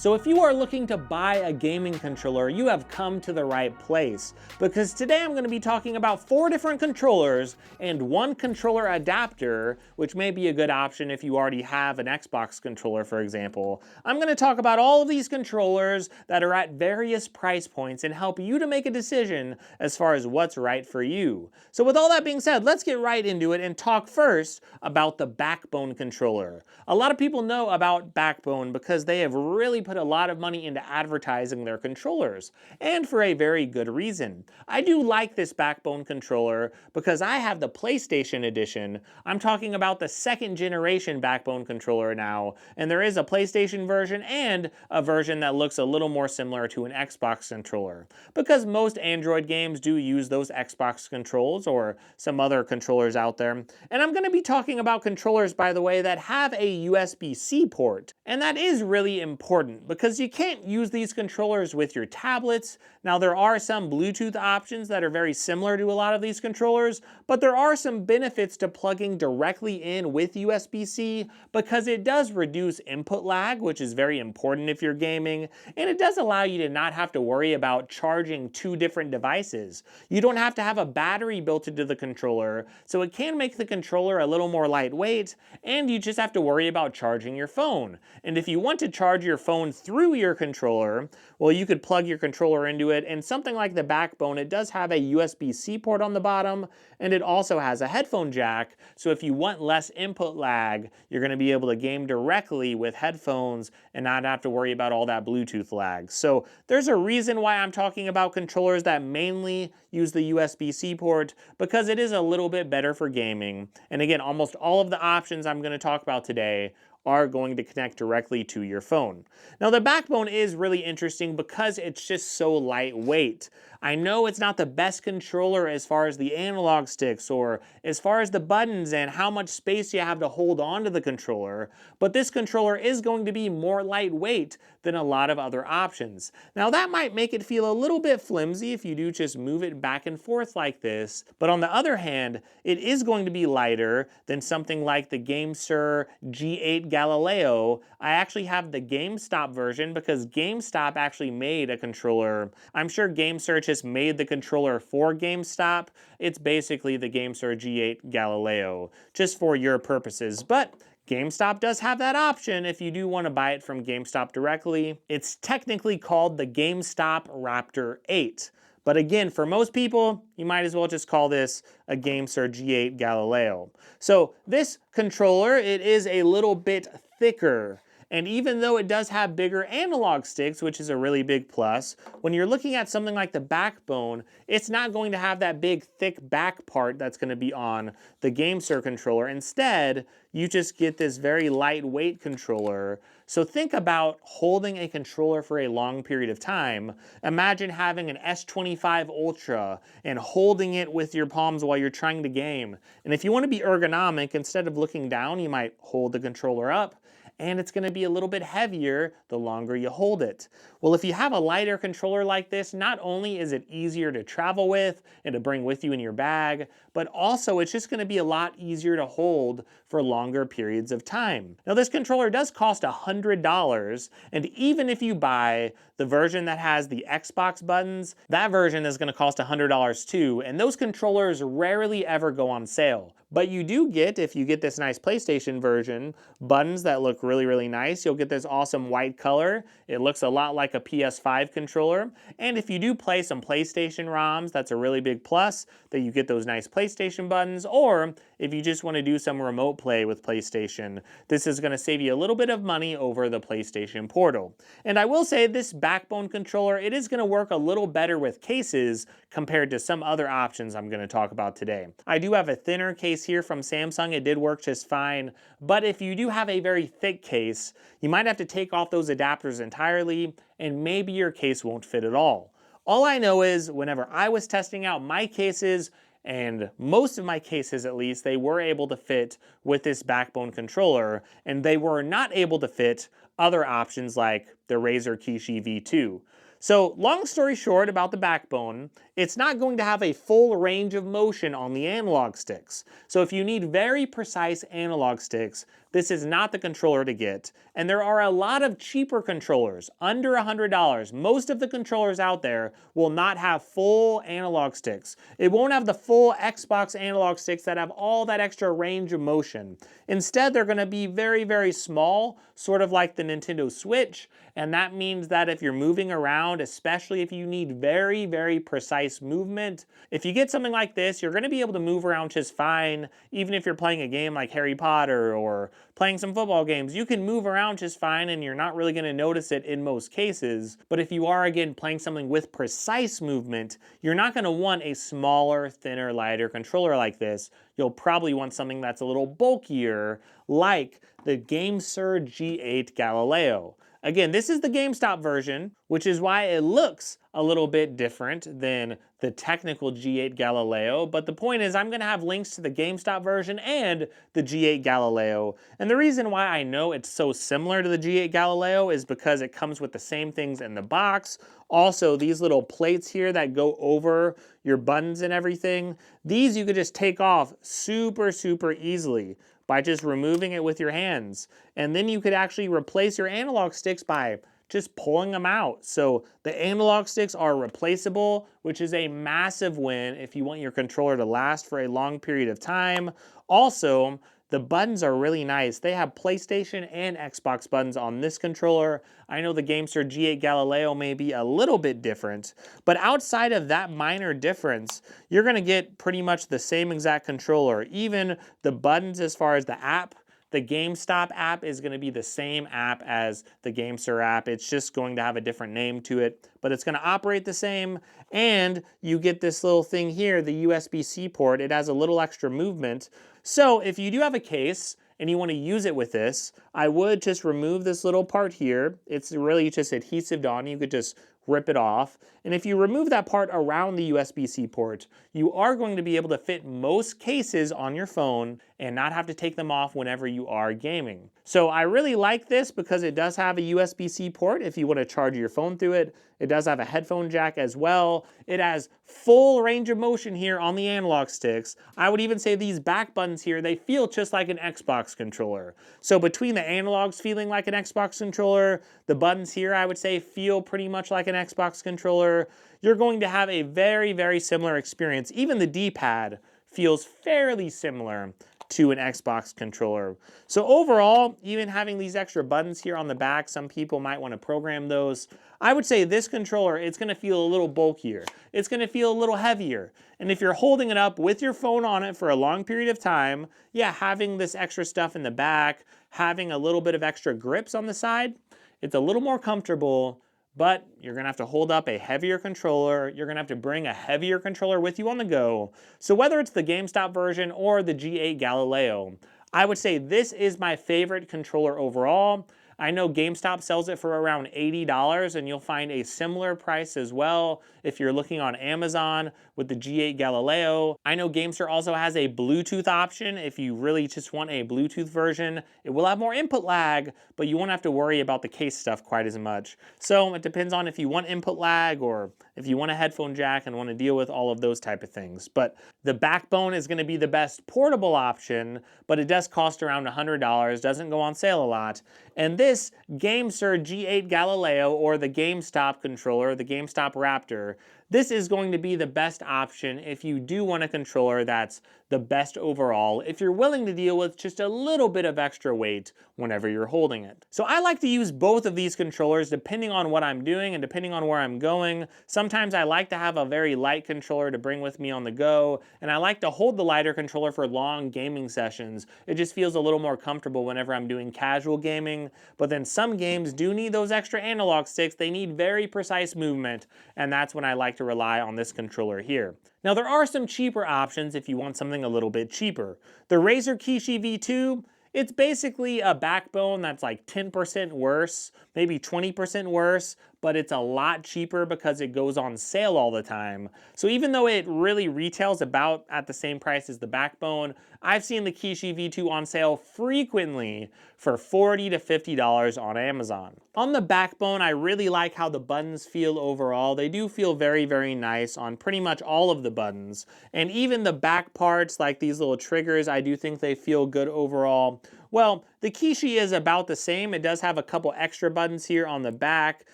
So if you are looking to buy a gaming controller, you have come to the right place, because today I'm going to be talking about 4 different controllers and 1 controller adapter, which may be a good option if you already have an Xbox controller, for example. I'm going to talk about all of these controllers that are at various price points and help you to make a decision as far as what's right for you. So with all that being said, let's get right into it and talk first about the Backbone controller. A lot of people know about Backbone because they have really put a lot of money into advertising their controllers, and for a very good reason. I do like this Backbone controller because I have the PlayStation edition. I'm talking about the 2nd generation Backbone controller now, and there is a PlayStation version and a version that looks a little more similar to an Xbox controller, because most Android games do use those Xbox controls or some other controllers out there. And I'm going to be talking about controllers, by the way, that have a USB-C port, and that is really important because you can't use these controllers with your tablets. Now, there are some Bluetooth options that are very similar to a lot of these controllers, but there are some benefits to plugging directly in with USB-C because it does reduce input lag, which is very important if you're gaming, and it does allow you to not have to worry about charging 2 different devices. You don't have to have a battery built into the controller, so it can make the controller a little more lightweight, and you just have to worry about charging your phone. And if you want to charge your phone through your controller, well, you could plug your controller into it, and something like the Backbone, it does have a USB-C port on the bottom, and it also has a headphone jack, so if you want less input lag, you're going to be able to game directly with headphones and not have to worry about all that Bluetooth lag. So there's a reason why I'm talking about controllers that mainly use the USB-C port, because it is a little bit better for gaming. And again, almost all of the options I'm going to talk about today are going to connect directly to your phone. Now, the Backbone is really interesting because it's just so lightweight. I know it's not the best controller as far as the analog sticks or as far as the buttons and how much space you have to hold on to the controller, but this controller is going to be more lightweight than a lot of other options. Now, that might make it feel a little bit flimsy if you do just move it back and forth like this, but on the other hand, it is going to be lighter than something like the Gamesir G8 Galileo. I actually have the Gamestop version because Gamestop actually made a controller. I'm sure Gamesir just made the controller for Gamestop. It's basically the Gamesir G8 Galileo, just for your purposes. But Gamestop does have that option if you do want to buy it from Gamestop directly. It's technically called the Gamestop Raptor 8. But again, for most people, you might as well just call this a Gamesir G8 Galileo. So this controller, it is a little bit thicker. And even though it does have bigger analog sticks, which is a really big plus, when you're looking at something like the Backbone, it's not going to have that big thick back part that's going to be on the Gamesir controller. Instead, you just get this very lightweight controller. So think about holding a controller for a long period of time. Imagine having an S25 Ultra and holding it with your palms while you're trying to game. And if you want to be ergonomic, instead of looking down, you might hold the controller up, and it's going to be a little bit heavier the longer you hold it. Well, if you have a lighter controller like this, not only is it easier to travel with and to bring with you in your bag, but also it's just going to be a lot easier to hold for longer periods of time. Now, this controller does cost $100, and even if you buy the version that has the Xbox buttons, that version is going to cost $100 too, and those controllers rarely ever go on sale. But you do get, if you get this nice PlayStation version, buttons that look really, really nice. You'll get this awesome white color. It looks a lot like a PS5 controller. And if you do play some PlayStation ROMs, that's a really big plus, that you get those nice PlayStation buttons. Or if you just want to do some remote play with PlayStation, this is going to save you a little bit of money over the PlayStation Portal. And I will say this Backbone controller, it is going to work a little better with cases compared to some other options I'm going to talk about today. I do have a thinner case here from Samsung. It did work just fine, but if you do have a very thick case, you might have to take off those adapters entirely, and maybe your case won't fit at all. All I know is whenever I was testing out my cases, and most of my cases at least, they were able to fit with this Backbone controller, and they were not able to fit other options like the Razer Kishi V2. So long story short about the Backbone, it's not going to have a full range of motion on the analog sticks. So if you need very precise analog sticks, this is not the controller to get. And there are a lot of cheaper controllers, under $100. Most of the controllers out there will not have full analog sticks. It won't have the full Xbox analog sticks that have all that extra range of motion. Instead, they're going to be very, very small, sort of like the Nintendo Switch. And that means that if you're moving around, especially if you need very, very precise movement, if you get something like this, you're going to be able to move around just fine. Even if you're playing a game like Harry Potter or playing some football games, you can move around just fine and you're not really going to notice it in most cases. But if you are, again, playing something with precise movement, you're not going to want a smaller, thinner, lighter controller like this. You'll probably want something that's a little bulkier, like the Gamesir G8 Galileo. Again, this is the Gamestop version, which is why it looks a little bit different than the technical G8 Galileo. But the point is, I'm going to have links to the Gamestop version and the G8 Galileo. And the reason why I know it's so similar to the G8 Galileo is because it comes with the same things in the box. Also, these little plates here that go over your buttons and everything, these you could just take off super, super easily by just removing it with your hands. And then you could actually replace your analog sticks by just pulling them out. So the analog sticks are replaceable, which is a massive win if you want your controller to last for a long period of time. Also, the buttons are really nice. They have PlayStation and Xbox buttons on this controller. I know the Gamesir G8 Galileo may be a little bit different, but outside of that minor difference, you're gonna get pretty much the same exact controller. Even the buttons as far as the app, the Gamestop app is going to be the same app as the Gamesir app. It's just going to have a different name to it, but it's going to operate the same. And you get this little thing here, the USB-C port. It has a little extra movement. So if you do have a case and you want to use it with this, I would just remove this little part here. It's really just adhesive on. You could just rip it off. And if you remove that part around the USB-C port, you are going to be able to fit most cases on your phone and not have to take them off whenever you are gaming. So I really like this because it does have a USB-C port if you want to charge your phone through it. It does have a headphone jack as well. It has full range of motion here on the analog sticks. I would even say these back buttons here, they feel just like an Xbox controller. So between the analogs feeling like an Xbox controller, the buttons here I would say feel pretty much like an Xbox controller. You're going to have a very, very similar experience. Even the D-pad feels fairly similar to an Xbox controller. So overall, even having these extra buttons here on the back, some people might want to program those. I would say this controller, it's going to feel a little bulkier. It's going to feel a little heavier. And if you're holding it up with your phone on it for a long period of time, yeah, having this extra stuff in the back, having a little bit of extra grips on the side, it's a little more comfortable. But you're going to have to hold up a heavier controller. You're going to have to bring a heavier controller with you on the go. So whether it's the GameStop version or the G8 Galileo, I would say this is my favorite controller overall. I know GameStop sells it for around $80, and you'll find a similar price as well if you're looking on Amazon with the G8 Galileo. I know Gamesir also has a Bluetooth option if you really just want a Bluetooth version. It will have more input lag, but you won't have to worry about the case stuff quite as much. So it depends on if you want input lag or if you want a headphone jack and want to deal with all of those type of things. But the backbone is going to be the best portable option, but it does cost around $100, doesn't go on sale a lot. And this Gamesir G8 Galileo, or the Gamestop controller, the Gamestop Raptor, this is going to be the best option if you do want a controller that's the best overall, if you're willing to deal with just a little bit of extra weight whenever you're holding it. So I like to use both of these controllers depending on what I'm doing and depending on where I'm going. Sometimes I like to have a very light controller to bring with me on the go, and I like to hold the lighter controller for long gaming sessions. It just feels a little more comfortable whenever I'm doing casual gaming, but then some games do need those extra analog sticks. They need very precise movement, and that's when I like to rely on this controller here. Now there are some cheaper options if you want something a little bit cheaper. The Razer Kishi V2, it's basically a backbone that's like 10% worse, maybe 20% worse, but it's a lot cheaper because it goes on sale all the time. So even though it really retails about at the same price as the backbone, I've seen the Kishi V2 on sale frequently for $40 to $50 on Amazon. On the backbone, I really like how the buttons feel overall. They do feel very, very nice on pretty much all of the buttons. And even the back parts, like these little triggers, I do think they feel good overall. Well, the Kishi is about the same. It does have a couple extra buttons here on the back,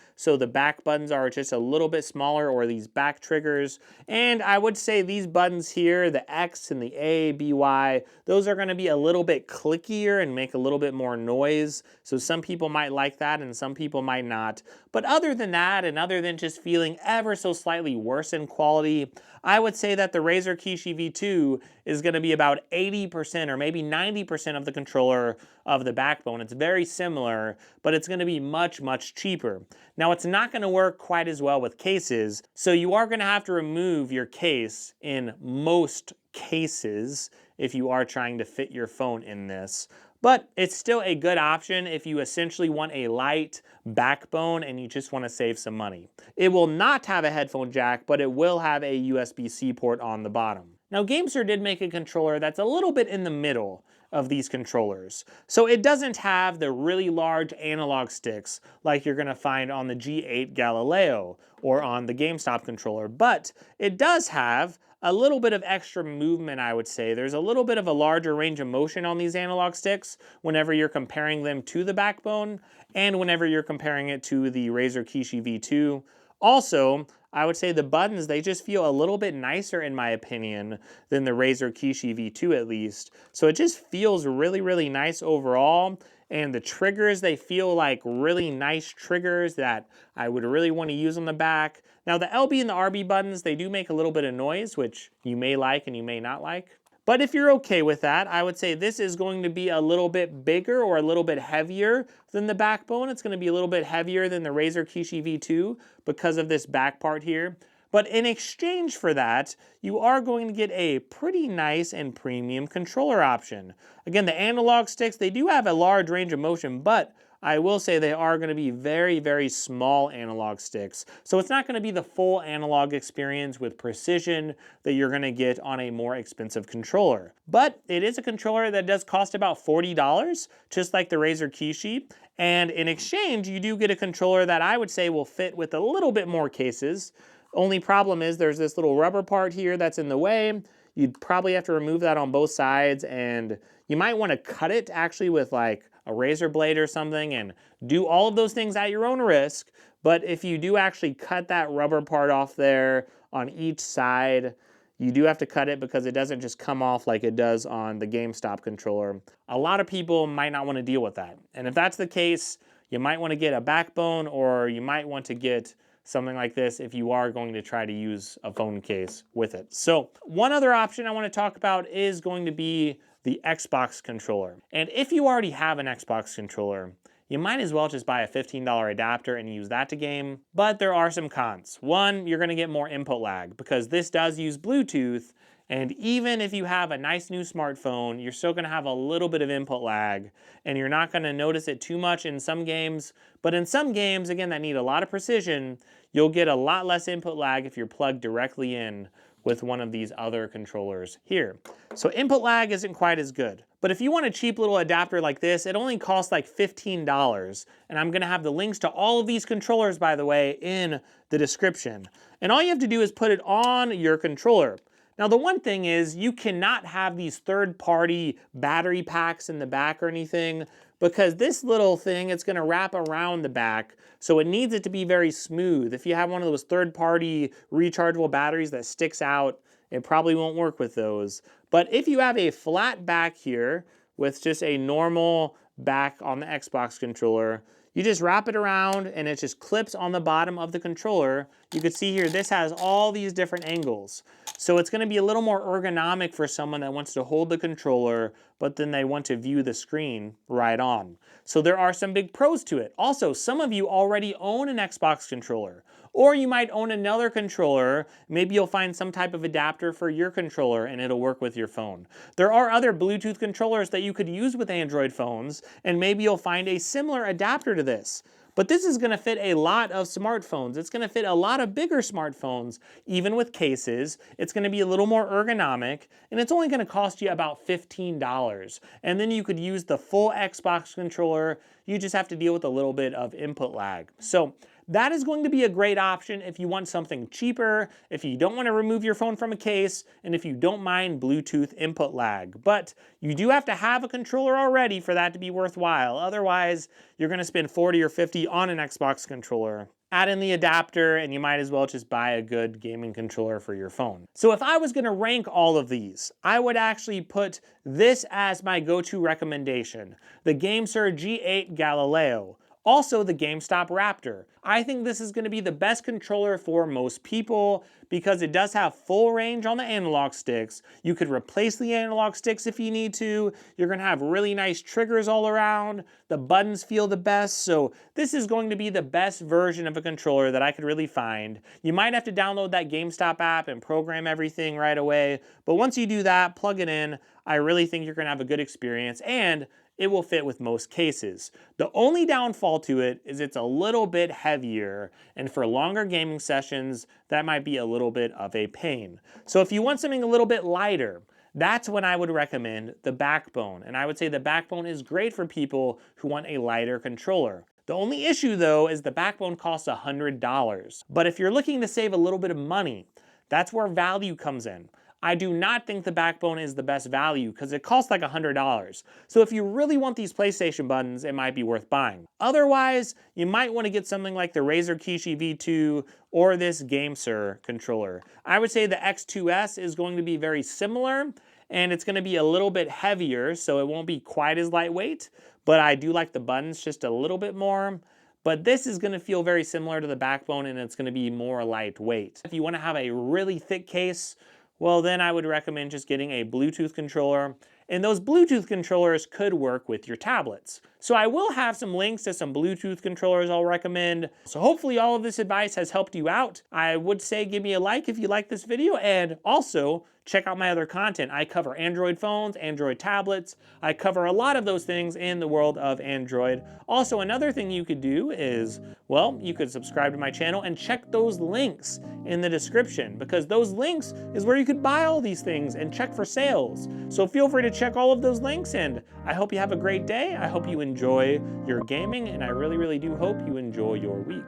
so the back buttons are just a little bit smaller, or these back triggers. And I would say these buttons here, the X and the A, B, Y, those are gonna be a little bit clickier and make a little bit more noise. So some people might like that and some people might not. But other than that, and other than just feeling ever so slightly worse in quality, I would say that the Razer Kishi V2 is going to be about 80% or maybe 90% of the controller of the backbone. It's very similar, but it's going to be much, much cheaper. Now, it's not going to work quite as well with cases, so you are going to have to remove your case in most cases if you are trying to fit your phone in this. But it's still a good option if you essentially want a light backbone and you just want to save some money. It will not have a headphone jack, but it will have a USB-C port on the bottom. Now, Gamesir did make a controller that's a little bit in the middle of these controllers. So it doesn't have the really large analog sticks like you're going to find on the G8 Galileo or on the Gamestop controller, but it does have a little bit of extra movement, I would say. There's a little bit of a larger range of motion on these analog sticks whenever you're comparing them to the backbone and whenever you're comparing it to the Razer Kishi V2. Also, I would say the buttons, they just feel a little bit nicer in my opinion than the Razer Kishi V2 at least. So it just feels really, really nice overall. And the triggers, they feel like really nice triggers that I would really want to use on the back. Now the LB and the RB buttons, they do make a little bit of noise, which you may like and you may not like. But if you're okay with that, I would say this is going to be a little bit bigger or a little bit heavier than the backbone. It's going to be a little bit heavier than the Razer Kishi V2 because of this back part here. But in exchange for that, you are going to get a pretty nice and premium controller option. Again, the analog sticks, they do have a large range of motion, but I will say they are going to be very, very small analog sticks. So it's not going to be the full analog experience with precision that you're going to get on a more expensive controller. But it is a controller that does cost about $40, just like the Razer Kishi. And in exchange, you do get a controller that I would say will fit with a little bit more cases. Only problem is there's this little rubber part here that's in the way. You'd probably have to remove that on both sides, and you might want to cut it actually with like a razor blade or something and do all of those things at your own risk. But if you do actually cut that rubber part off there on each side, you do have to cut it because it doesn't just come off like it does on the GameStop controller. A lot of people might not want to deal with that. And if that's the case, you might want to get a backbone, or you might want to get something like this if you are going to try to use a phone case with it. So one other option I want to talk about is going to be the Xbox controller. And if you already have an Xbox controller, you might as well just buy a $15 adapter and use that to game. But there are some cons. One, you're going to get more input lag because this does use Bluetooth. And even if you have a nice new smartphone, you're still going to have a little bit of input lag, and you're not going to notice it too much in some games. But in some games, again, that need a lot of precision, you'll get a lot less input lag if you're plugged directly in with one of these other controllers here. So input lag isn't quite as good. But if you want a cheap little adapter like this, it only costs like $15. And I'm going to have the links to all of these controllers, by the way, in the description. And all you have to do is put it on your controller. Now the one thing is you cannot have these third-party battery packs in the back or anything, because this little thing, it's going to wrap around the back, so it needs it to be very smooth. If you have one of those third-party rechargeable batteries that sticks out, it probably won't work with those. But if you have a flat back here with just a normal back on the Xbox controller, you just wrap it around and it just clips on the bottom of the controller. You can see here, this has all these different angles. So it's going to be a little more ergonomic for someone that wants to hold the controller, but then they want to view the screen right on. So there are some big pros to it. Also, some of you already own an Xbox controller, or you might own another controller. Maybe you'll find some type of adapter for your controller and it'll work with your phone. There are other Bluetooth controllers that you could use with Android phones, and maybe you'll find a similar adapter to this. But this is going to fit a lot of smartphones. It's going to fit a lot of bigger smartphones, even with cases. It's going to be a little more ergonomic, and it's only going to cost you about $15. And then you could use the full Xbox controller. You just have to deal with a little bit of input lag. So That is going to be a great option if you want something cheaper, if you don't want to remove your phone from a case, and if you don't mind Bluetooth input lag. But you do have to have a controller already for that to be worthwhile. Otherwise, you're going to spend 40 or 50 on an Xbox controller. Add in the adapter, and you might as well just buy a good gaming controller for your phone. So if I was gonna rank all of these, I would actually put this as my go-to recommendation: the Gamesir G8 Galileo. Also the Gamestop Raptor. I think this is going to be the best controller for most people because it does have full range on the analog sticks. You could replace the analog sticks if you need to. You're going to have really nice triggers all around. The buttons feel the best. So this is going to be the best version of a controller that I could really find. You might have to download that GameStop app and program everything right away. But once you do that, plug it in, I really think you're going to have a good experience, and it will fit with most cases. The only downfall to it is it's a little bit heavier, and for longer gaming sessions, that might be a little bit of a pain. So if you want something a little bit lighter, that's when I would recommend the Backbone. And I would say the Backbone is great for people who want a lighter controller. The only issue though is the Backbone costs $100. But if you're looking to save a little bit of money, that's where value comes in. I do not think the Backbone is the best value because it costs like $100. So if you really want these PlayStation buttons, it might be worth buying. Otherwise, you might want to get something like the Razer Kishi V2 or this Gamesir controller. I would say the X2s is going to be very similar, and it's going to be a little bit heavier, so it won't be quite as lightweight, but I do like the buttons just a little bit more. But this is going to feel very similar to the Backbone, and it's going to be more lightweight. If you want to have a really thick case, well, then I would recommend just getting a Bluetooth controller, and those Bluetooth controllers could work with your tablets. So I will have some links to some Bluetooth controllers I'll recommend. So hopefully all of this advice has helped you out. I would say give me a like if you like this video, and also check out my other content. I cover Android phones, Android tablets. I cover a lot of those things in the world of Android. Also, another thing you could do is, well, you could subscribe to my channel and check those links in the description, because those links is where you could buy all these things and check for sales. So feel free to check all of those links, and I hope you have a great day. I hope you enjoy your gaming, and I really, really do hope you enjoy your week.